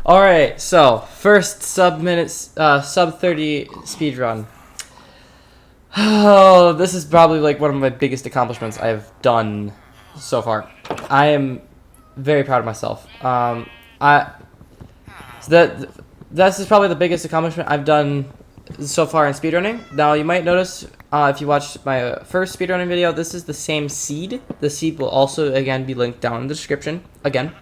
Alright, so first sub 30 speed run. Oh, this is probably like one of my biggest accomplishments I've done so far. I am very proud of myself. I so this is probably the biggest accomplishment I've done so far in speedrunning. Now you might notice if you watched my first speedrunning video, this is the same seed. The seed will also again be linked down in the description again.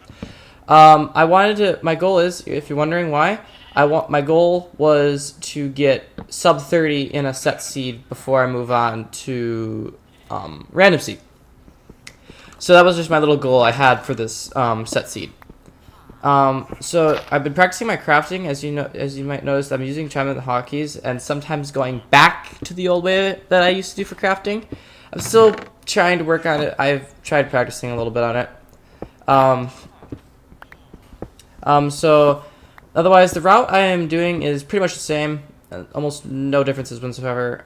I wanted to. My goal is, if you're wondering why, my goal was to get sub 30 in a set seed before I move on to random seed. So that was just my little goal I had for this set seed. So I've been practicing my crafting, as you might notice. I'm using Chime the hotkeys and sometimes going back to the old way that I used to do for crafting. I'm still trying to work on it. I've tried practicing a little bit on it. So otherwise the route I am doing is pretty much the same, almost no differences whatsoever.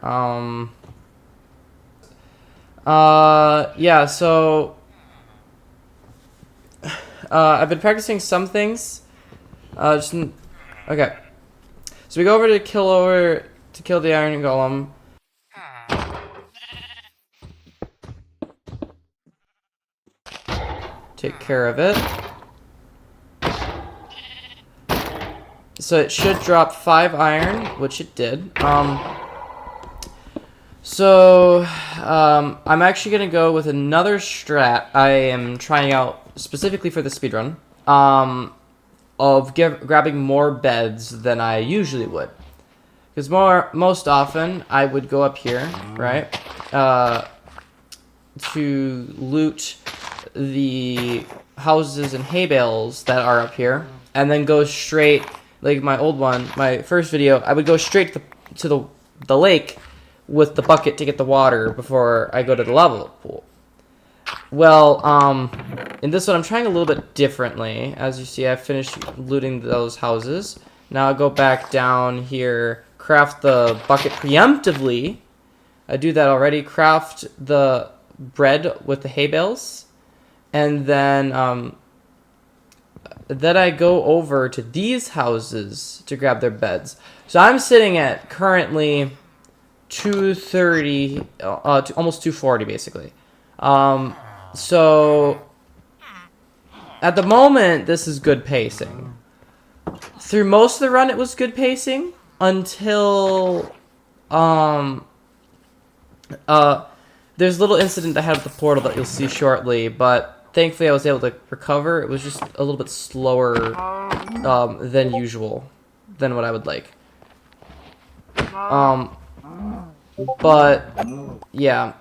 Yeah, so I've been practicing some things. Okay. So we go over to kill the iron golem. Take care of it. So it should drop 5 iron, which it did. I'm actually gonna go with another strat I am trying out specifically for the speedrun, of grabbing more beds than I usually would. Because most often I would go up here, right, to loot the houses and hay bales that are up here, and then go straight, like my first video, I would go straight to the lake with the bucket to get the water before I go to the lava pool. Well, in this one I'm trying a little bit differently. As you see, I finished looting those houses. Now I'll go back down here, craft the bucket preemptively. I do that already. Craft the bread with the hay bales, and then I go over to these houses to grab their beds. So I'm sitting at currently 230, almost 240 basically. So at the moment, this is good pacing. Through most of the run, it was good pacing until there's a little incident I had with the portal that you'll see shortly, but thankfully I was able to recover. It was just a little bit slower than usual, than what I would like. But yeah,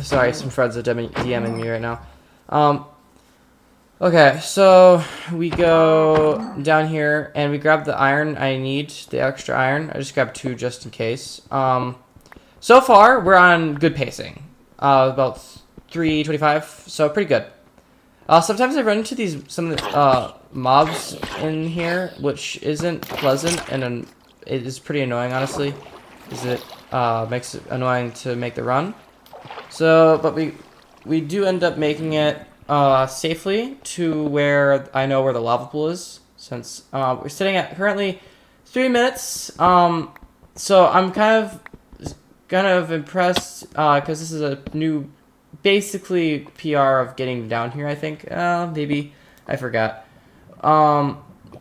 sorry, some friends are DMing me right now. Okay, so we go down here and we grab the iron I need, the extra iron. I just grabbed 2 just in case. So far we're on good pacing, about 325, so pretty good. Sometimes I run into some mobs in here, which isn't pleasant, and it is pretty annoying, honestly, because it makes it annoying to make the run. So, but we do end up making it safely to where I know where the lava pool is, since we're sitting at currently 3 minutes. So I'm kind of impressed because this is a new, basically PR of getting down here. I think maybe I forgot.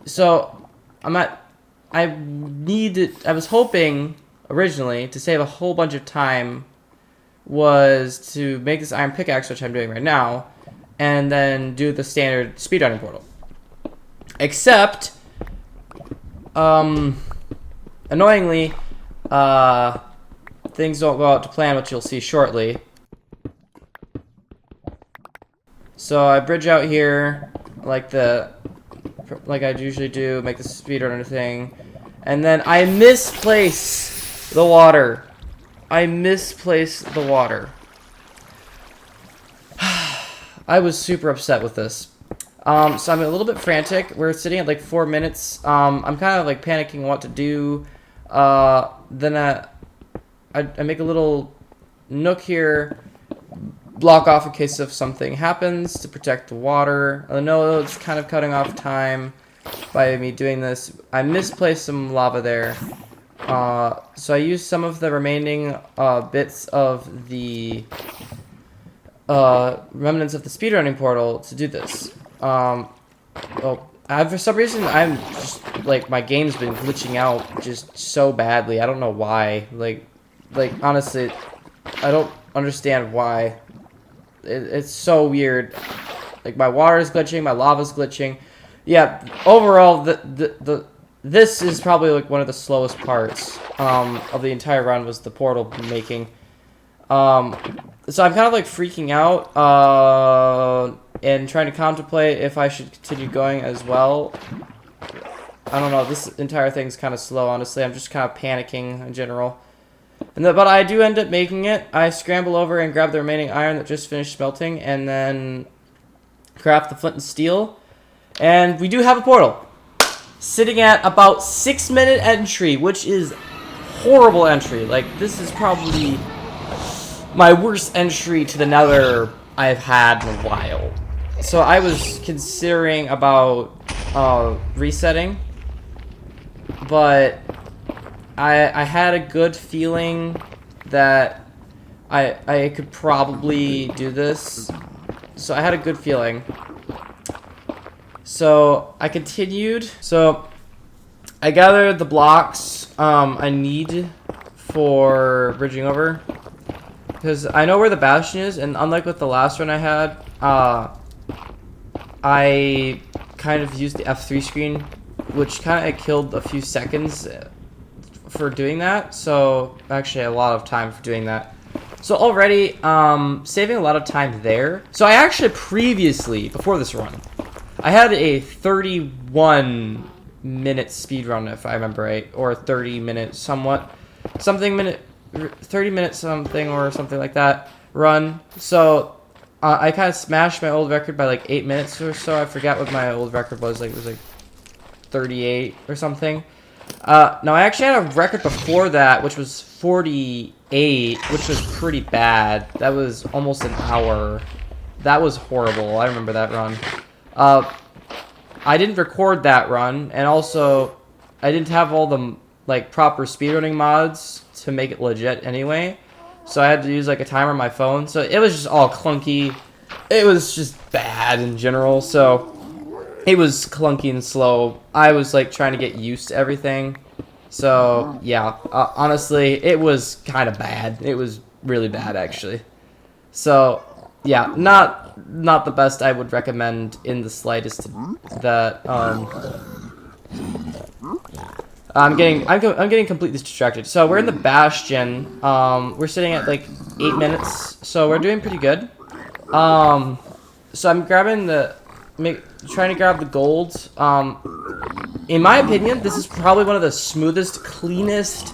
So I was hoping originally to save a whole bunch of time was to make this iron pickaxe, which I'm doing right now, and then do the standard speedrunning portal. Except, annoyingly, things don't go out to plan, which you'll see shortly. So I bridge out here, like I usually do, make the speedrunner thing, and then I misplace the water. I misplaced the water. I was super upset with this. So I'm a little bit frantic. We're sitting at like 4 minutes. I'm kind of like panicking what to do. Then I make a little nook here, block off in case if something happens to protect the water. I know it's kind of cutting off time. by me doing this. I misplaced some lava there. So I used some of the remaining bits of the remnants of the speedrunning portal to do this. Well, for some reason, I'm just, like, my game's been glitching out just so badly. I don't know why. Like, honestly, I don't understand why. It's so weird. Like, my water's glitching, my lava's glitching. Yeah, overall, this is probably, like, one of the slowest parts of the entire run was the portal making. So I'm kind of, like, freaking out and trying to contemplate if I should continue going as well. I don't know, this entire thing's kind of slow, honestly. I'm just kind of panicking in general. But I do end up making it. I scramble over and grab the remaining iron that just finished smelting, and then craft the flint and steel. And we do have a portal. Sitting at about 6-minute entry, which is horrible entry. Like, this is probably my worst entry to the Nether I've had in a while. So I was considering about resetting, but I had a good feeling that I could probably do this. So I had a good feeling. So I continued. So I gathered the blocks I need for bridging over, because I know where the Bastion is, and unlike with the last one I had, I kind of used the F3 screen, which kind of killed a few seconds for doing that. So actually a lot of time for doing that. So already saving a lot of time there. So I actually previously, before this run, I had a 31-minute speed run, if I remember right, or 30-minute something 30 minutes something or something like that run. So I kind of smashed my old record by like 8 minutes or so. I forgot what my old record was. Like, it was like 38 or something. Now I actually had a record before that, which was 48, which was pretty bad. That was almost an hour. That was horrible. I remember that run. I didn't record that run, and also I didn't have all the like proper speedrunning mods to make it legit anyway. So I had to use like a timer on my phone. So it was just all clunky. It was just bad in general. So it was clunky and slow. I was like trying to get used to everything. So yeah, honestly, it was kind of bad. It was really bad actually. So yeah, not the best I would recommend in the slightest. That I'm getting completely distracted. So we're in the Bastion. We're sitting at like 8 minutes, so we're doing pretty good. So I'm grabbing trying to grab the gold. In my opinion, this is probably one of the smoothest, cleanest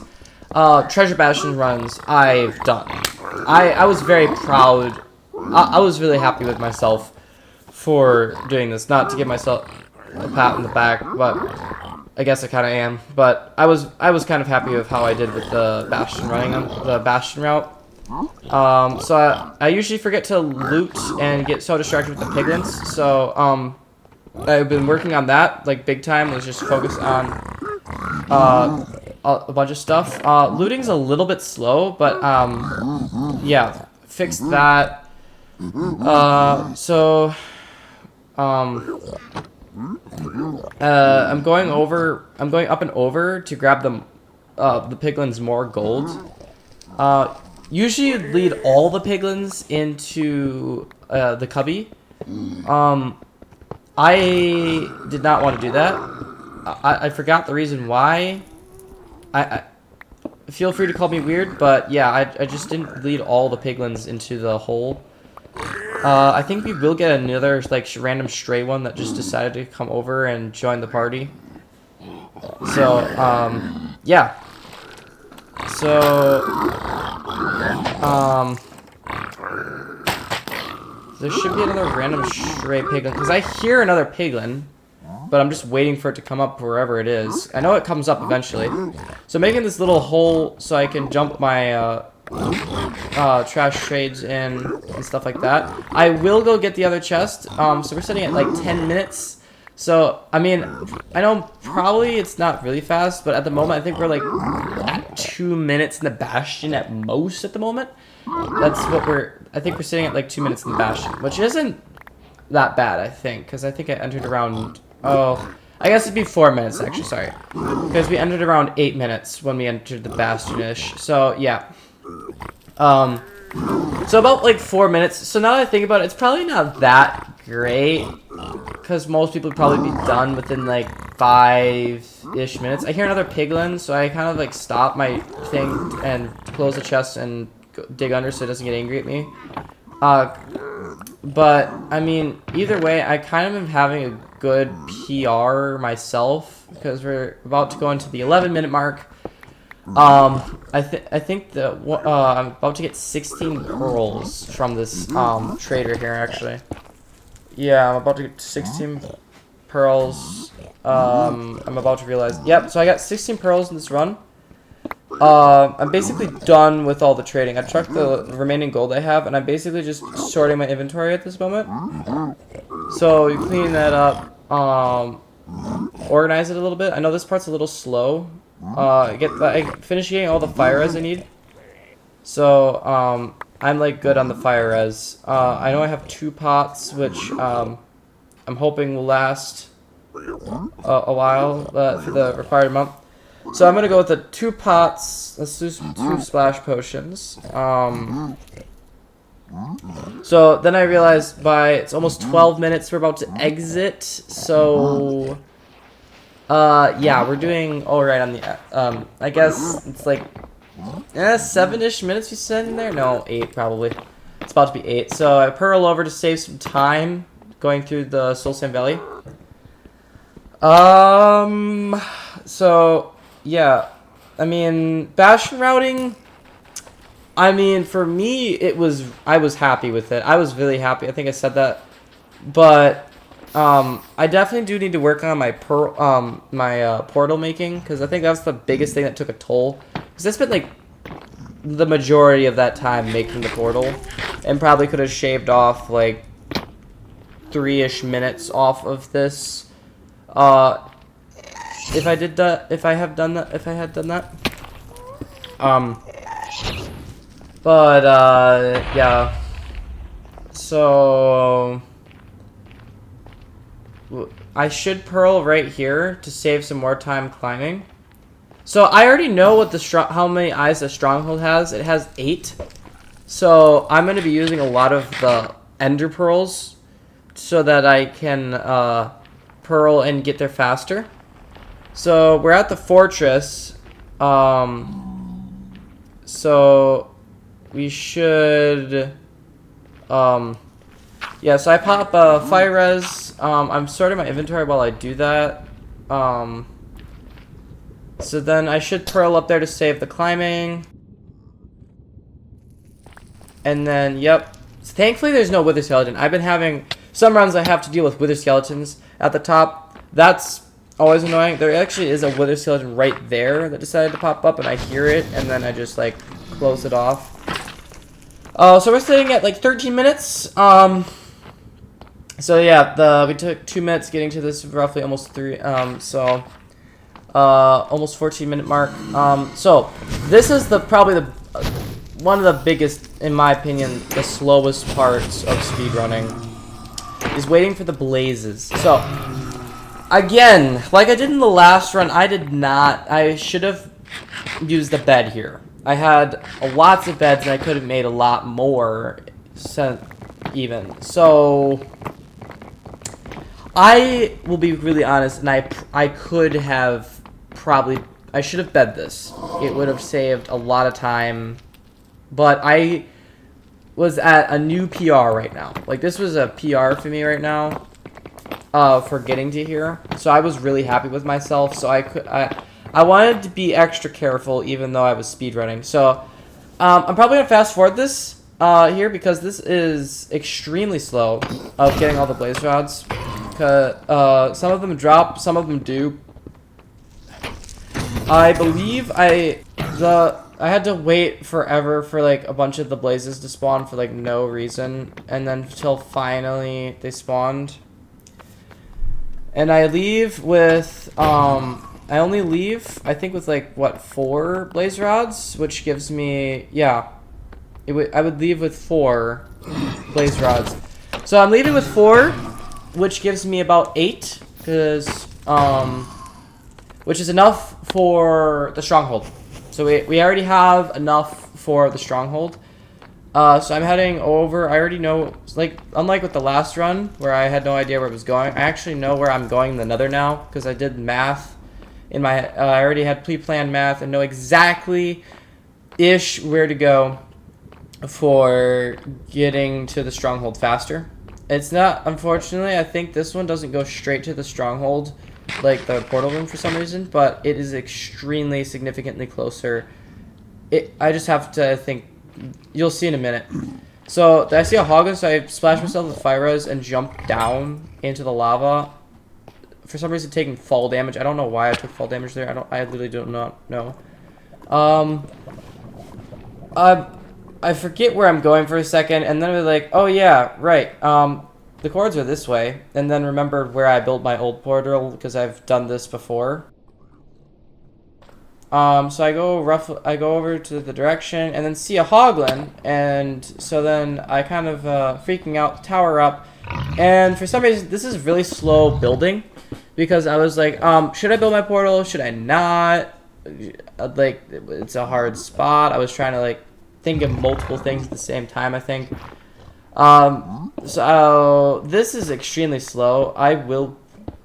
treasure Bastion runs I've done. I was very proud. I was really happy with myself for doing this. Not to give myself a pat on the back, but I guess I kind of am. But I was kind of happy with how I did with the Bastion running on the Bastion route. So I usually forget to loot and get so distracted with the piglins. So I've been working on that like big time. Was just focus on a bunch of stuff. Looting's a little bit slow, but yeah, fixed that. I'm going up and over to grab the piglins more gold. Usually you'd lead all the piglins into the cubby. I did not want to do that. I forgot the reason why. I feel free to call me weird, but yeah, I just didn't lead all the piglins into the hole. I think we will get another like random stray one that just decided to come over and join the party. So yeah. So there should be another random stray piglin, because I hear another piglin, but I'm just waiting for it to come up wherever it is. I know it comes up eventually. So making this little hole so I can jump my trash trades in and stuff like that. I will go get the other chest. So we're sitting at like 10 minutes. So, I mean, I know probably it's not really fast, but at the moment, I think we're like at 2 minutes in the Bastion at most at the moment. That's what I think we're sitting at like 2 minutes in the Bastion, which isn't that bad, I think, because I think I entered around, oh, I guess it'd be 4 minutes, actually, sorry. Because we entered around 8 minutes when we entered the Bastion-ish, so, yeah. So about, like, 4 minutes. So now that I think about it, it's probably not that great, because most people would probably be done within, like, 5-ish minutes. I hear another piglin, so I kind of, like, stop my thing and close the chest and dig under so it doesn't get angry at me. But, I mean, either way, I kind of am having a good PR myself, because we're about to go into the 11-minute mark. I think that I'm about to get 16 pearls from this trader here, actually. Yeah, I'm about to get 16 pearls. I'm about to realize. Yep, so I got 16 pearls in this run. I'm basically done with all the trading. I checked the remaining gold I have, and I'm basically just sorting my inventory at this moment. So you clean that up, organize it a little bit. I know this part's a little slow. I finish getting all the fire res I need. So I'm like good on the fire res. I know I have 2 pots, which I'm hoping will last a while for the required amount. So I'm gonna go with the 2 pots. Let's do 2 splash potions. So then I realized it's almost 12 minutes. We're about to exit. So yeah, we're doing all right on the. I guess it's like 7-ish minutes we spent in there. No, 8 probably. It's about to be 8. So I pearl over to save some time going through the Soul Sand Valley. So yeah, I mean, Bastion routing, I mean, for me, I was happy with it. I was really happy. I think I said that. But, I definitely do need to work on my portal making, because I think that's the biggest thing that took a toll. Because I spent, like, the majority of that time making the portal, and probably could have shaved off, like, 3-ish minutes off of this. If I did that, if I had done that. But, yeah. So, I should pearl right here to save some more time climbing. So, I already know what how many eyes the Stronghold has. It has 8. So, I'm going to be using a lot of the Ender Pearls so that I can, pearl and get there faster. So we're at the fortress. So we should. Yeah. So I pop fire res. I'm sorting my inventory while I do that. So then I should pearl up there to save the climbing. And then, yep. Thankfully, there's no wither skeleton. I've been having some runs I have to deal with wither skeletons at the top. That's always annoying. There actually is a wither skeleton right there that decided to pop up, and I hear it, and then I just, like, close it off. So we're sitting at, like, 13 minutes. So, yeah, we took 2 minutes getting to this, roughly almost 3, almost 14-minute mark. So, this is probably one of the biggest, in my opinion, the slowest parts of speedrunning, is waiting for the blazes. So, again, like I did in the last run, I should have used the bed here. I had lots of beds and I could have made a lot more even. So, I will be really honest, and I could have I should have bed this. It would have saved a lot of time, but I was at a new PR right now. Like, this was a PR for me right now. For getting to here, so I was really happy with myself. So I wanted to be extra careful, even though I was speedrunning. So I'm probably gonna fast forward this here, because this is extremely slow of getting all the blaze rods. Cause some of them drop, some of them do. I believe I had to wait forever for like a bunch of the blazes to spawn for like no reason, and then until finally they spawned. And I leave with, I only leave, I think with like, what, 4 blaze rods? Which gives me, yeah. I would leave with 4 blaze rods. So I'm leaving with 4, which gives me about 8. Because, which is enough for the stronghold. So we already have enough for the stronghold. So I'm heading over. I already know, like, unlike with the last run where I had no idea where it was going, I actually know where I'm going in the Nether now because I did math in my. I already had pre-planned math and know exactly ish where to go for getting to the stronghold faster. It's not, unfortunately. I think this one doesn't go straight to the stronghold like the portal room for some reason, but it is extremely significantly closer. I just have to think. You'll see in a minute. So I see a hog, so I splash myself with fire res and jump down into the lava. For some reason, taking fall damage. I don't know why I took fall damage there. I literally do not know. I forget where I'm going for a second, and then I was like, oh yeah, right. The cords are this way, and then remembered where I built my old portal because I've done this before. So I go over to the direction and then see a hoglin, and so then I kind of freaking out, tower up, and for some reason this is really slow building because I was like, should I build my portal? Should I not? Like, it's a hard spot. I was trying to like think of multiple things at the same time, I think. So this is extremely slow.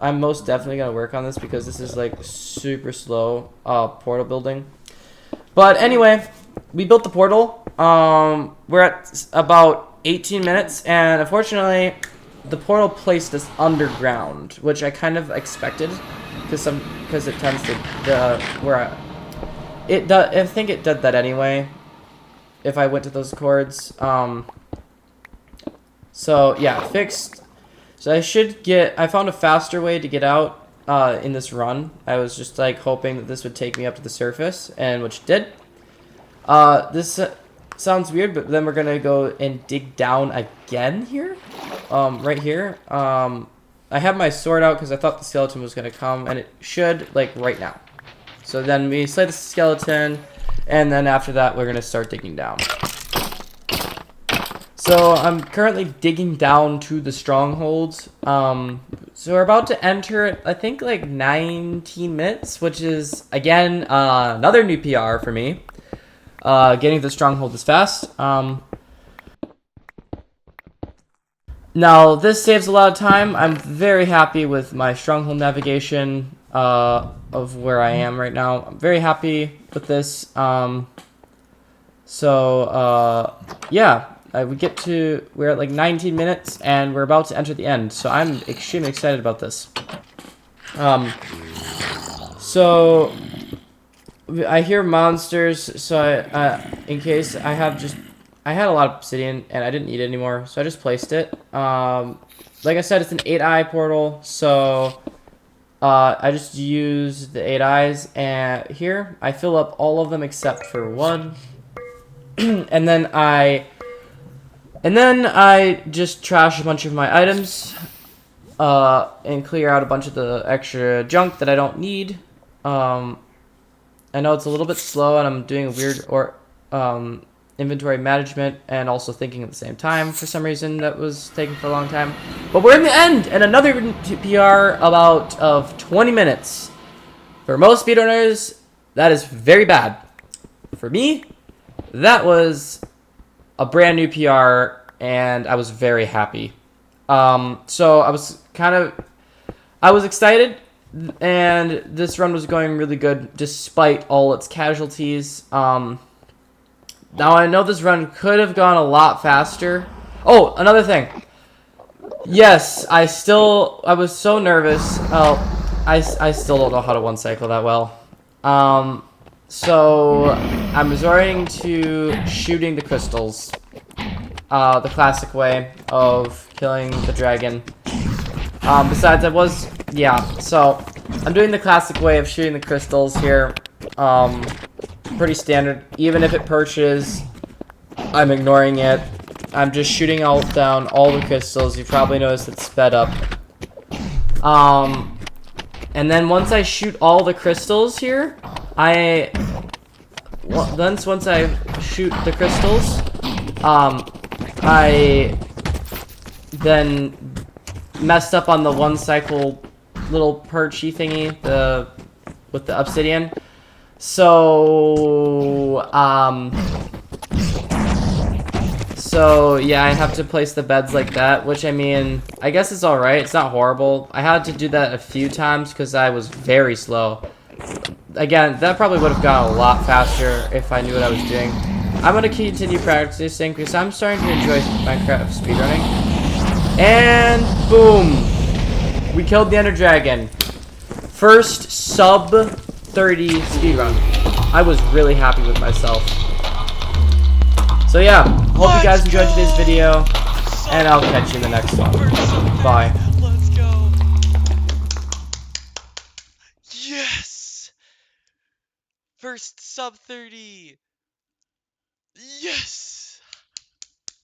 I'm most definitely going to work on this because this is like super slow portal building. But anyway, we built the portal. We're at about 18 minutes, and unfortunately the portal placed us underground, which I kind of expected because it tends to I think it did that anyway if I went to those chords. So yeah, fixed. So I found a faster way to get out in this run. I was just like hoping that this would take me up to the surface, and which it did. This sounds weird, but then we're gonna go and dig down again here, right here. I have my sword out because I thought the skeleton was gonna come, and it should, like, right now. So then we slay the skeleton, and then after that we're gonna start digging down. So I'm currently digging down to the strongholds. So we're about to enter it, I think, like 19 minutes, which is, again, another new PR for me. Getting to the stronghold this fast. Now, this saves a lot of time. I'm very happy with my stronghold navigation of where I am right now. I'm very happy with this. Yeah. We're at like 19 minutes, and we're about to enter the end, so I'm extremely excited about this. So I hear monsters, so in case I had a lot of obsidian, and I didn't need it anymore, so I just placed it. Like I said, it's an 8-eye portal, so I just use the 8 eyes, and here, I fill up all of them except for one, and then I just trash a bunch of my items, and clear out a bunch of the extra junk that I don't need. I know it's a little bit slow, and I'm doing a weird inventory management and also thinking at the same time for some reason that was taking for a long time. But we're in the end, and another PR of 20 minutes. For most speedrunners, that is very bad. For me, that was a brand new PR, and I was very happy. So I was excited, and this run was going really good despite all its casualties. Now I know this run could have gone a lot faster. Oh, another thing. Yes, I was so nervous. Oh, I still don't know how to one cycle that well. So I'm resorting to shooting the crystals. The classic way of killing the dragon. Besides, so I'm doing the classic way of shooting the crystals here. Pretty standard. Even if it perches, I'm ignoring it. I'm just shooting down all the crystals. You probably noticed it's sped up. And then once I shoot all the crystals here, once I shoot the crystals, I then messed up on the one cycle little perchy thingy, with the obsidian. So, so yeah, I have to place the beds like that, which I mean, I guess it's alright. It's not horrible. I had to do that a few times because I was very slow. Again, that probably would have gone a lot faster if I knew what I was doing. I'm going to continue practicing because I'm starting to enjoy Minecraft speedrunning. And boom! We killed the Ender Dragon. First sub 30 speedrun. I was really happy with myself. So yeah, hope you guys enjoyed today's video, and I'll catch you in the next one. Bye. Let's go. Yes! First sub 30. Yes!